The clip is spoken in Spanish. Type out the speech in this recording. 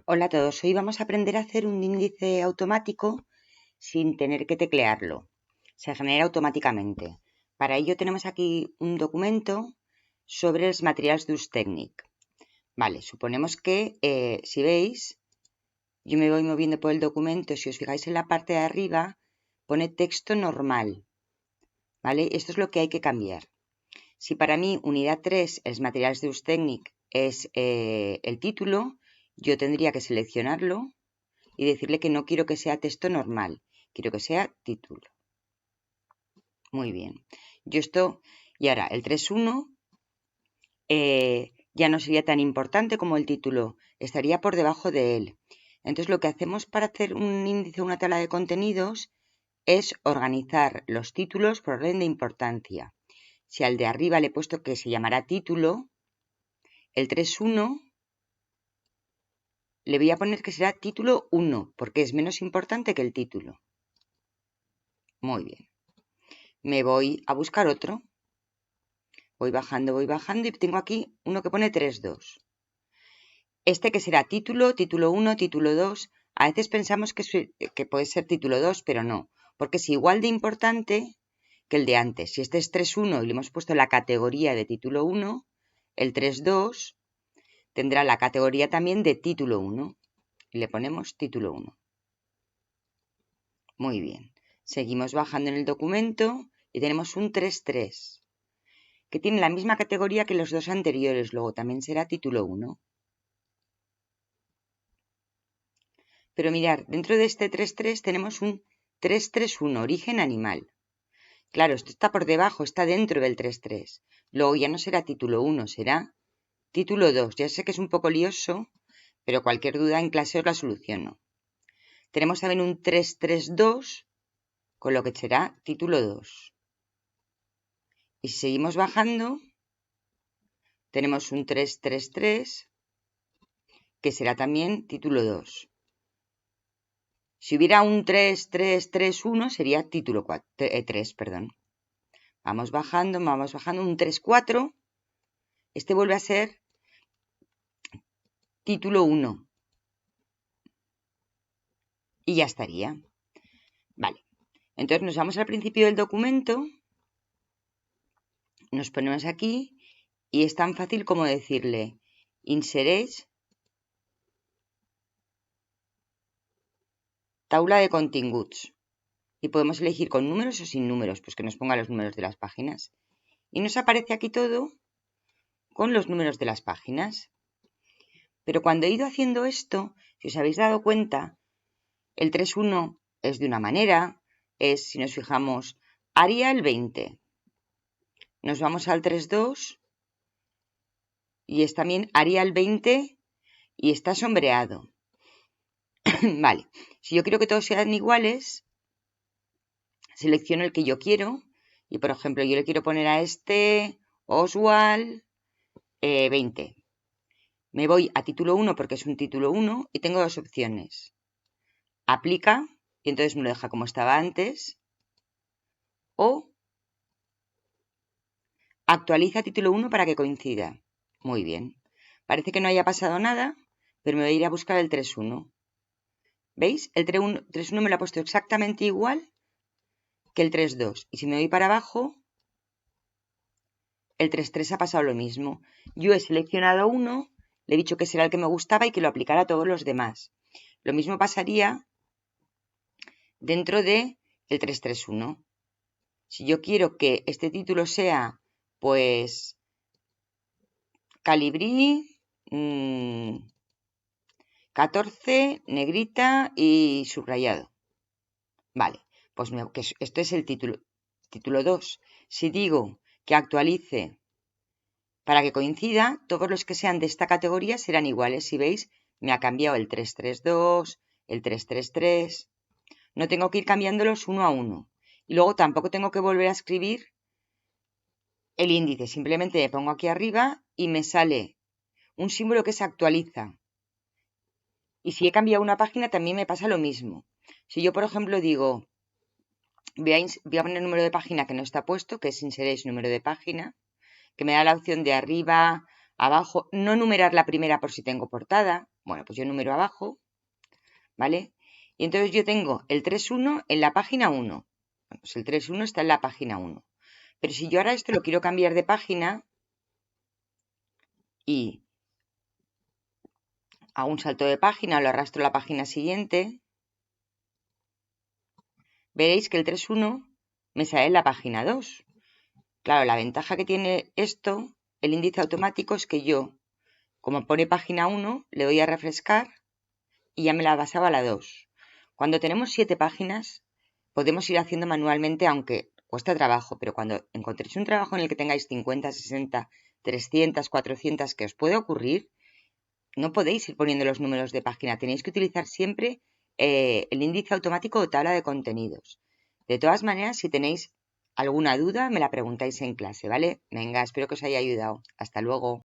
Hola a todos, hoy vamos a aprender a hacer un índice automático sin tener que teclearlo. Se genera automáticamente. Para ello tenemos aquí un documento sobre los materials d'ús tècnic. Vale, suponemos que, si veis, yo me voy moviendo por el documento. Si os fijáis en la parte de arriba, pone texto normal. ¿Vale? Esto es lo que hay que cambiar. Si para mí unidad 3, els materials d'ús tècnic, es el título, yo tendría que seleccionarlo y decirle que no quiero que sea texto normal, quiero que sea título. Muy bien. Y ahora el 3.1 ya no sería tan importante como el título, estaría por debajo de él. Entonces lo que hacemos para hacer un índice o una tabla de contenidos es organizar los títulos por orden de importancia. Si al de arriba le he puesto que se llamará título, el 3.1 le voy a poner que será título 1, porque es menos importante que el título. Muy bien. Me voy a buscar otro. Voy bajando y tengo aquí uno que pone 3.2. Este que será título, título 1, título 2. A veces pensamos que puede ser título 2, pero no, porque es igual de importante que el de antes. Si este es 3.1 y le hemos puesto la categoría de título 1, el 3.2 tendrá la categoría también de título 1. Y le ponemos título 1. Muy bien. Seguimos bajando en el documento y tenemos un 3.3. que tiene la misma categoría que los dos anteriores, luego también será título 1. Pero mirad, dentro de este 3.3 tenemos un 3.3.1, origen animal. Claro, esto está por debajo, está dentro del 3.3. Luego ya no será título 1, será título 2. Ya sé que es un poco lioso, pero cualquier duda en clase os la soluciono. Tenemos también un 3.3.2, con lo que será título 2. Y si seguimos bajando, tenemos un 3.3.3, que será también título 2. Si hubiera un 3.3.3.1 sería título 3, perdón. Vamos bajando, un 3.4. Este vuelve a ser título 1. Y ya estaría. Vale. Entonces nos vamos al principio del documento. Nos ponemos aquí y es tan fácil como decirle insereix taula de continguts. Y podemos elegir con números o sin números, pues que nos ponga los números de las páginas. Y nos aparece aquí todo con los números de las páginas. Pero cuando he ido haciendo esto, si os habéis dado cuenta, el 3.1 es de una manera, si nos fijamos, Arial 20. Nos vamos al 3.2 y es también Arial 20 y está sombreado. Vale, si yo quiero que todos sean iguales, selecciono el que yo quiero y, por ejemplo, yo le quiero poner a este Oswald 20. Me voy a título 1 porque es un título 1 y tengo dos opciones. Aplica y entonces me lo deja como estaba antes, o actualiza título 1 para que coincida. Muy bien. Parece que no haya pasado nada, pero me voy a ir a buscar el 3.1. ¿Veis? El 3.1 me lo ha puesto exactamente igual que el 3.2. Y si me voy para abajo, el 3.3 ha pasado lo mismo. Yo he seleccionado uno, le he dicho que será el que me gustaba y que lo aplicara a todos los demás. Lo mismo pasaría dentro de el 3.3.1. Si yo quiero que este título sea, pues, Calibrí 14, negrita y subrayado. Vale, pues esto es el título 2. Si digo que actualice para que coincida, todos los que sean de esta categoría serán iguales. Si veis, me ha cambiado el 332, el 333. No tengo que ir cambiándolos uno a uno. Y luego tampoco tengo que volver a escribir el índice. Simplemente me pongo aquí arriba y me sale un símbolo que se actualiza. Y si he cambiado una página también me pasa lo mismo. Si yo, por ejemplo, digo, voy a poner el número de página que no está puesto, que es insereix número de página, que me da la opción de arriba, abajo, no numerar la primera por si tengo portada, Bueno, pues yo número abajo, ¿vale? Y entonces yo tengo el 3.1 en la página 1. Bueno, pues el 3.1 está en la página 1. Pero si yo ahora esto lo quiero cambiar de página y hago un salto de página o lo arrastro a la página siguiente, veréis que el 3.1 me sale en la página 2. Claro, la ventaja que tiene esto, el índice automático, es que yo, como pone página 1, le doy a refrescar y ya me la pasaba a la 2. Cuando tenemos 7 páginas, podemos ir haciendo manualmente, aunque cuesta trabajo, pero cuando encontréis un trabajo en el que tengáis 50, 60, 300, 400, que os puede ocurrir, no podéis ir poniendo los números de página, tenéis que utilizar siempre el índice automático o tabla de contenidos. De todas maneras, si tenéis alguna duda, me la preguntáis en clase, ¿vale? Venga, espero que os haya ayudado. Hasta luego.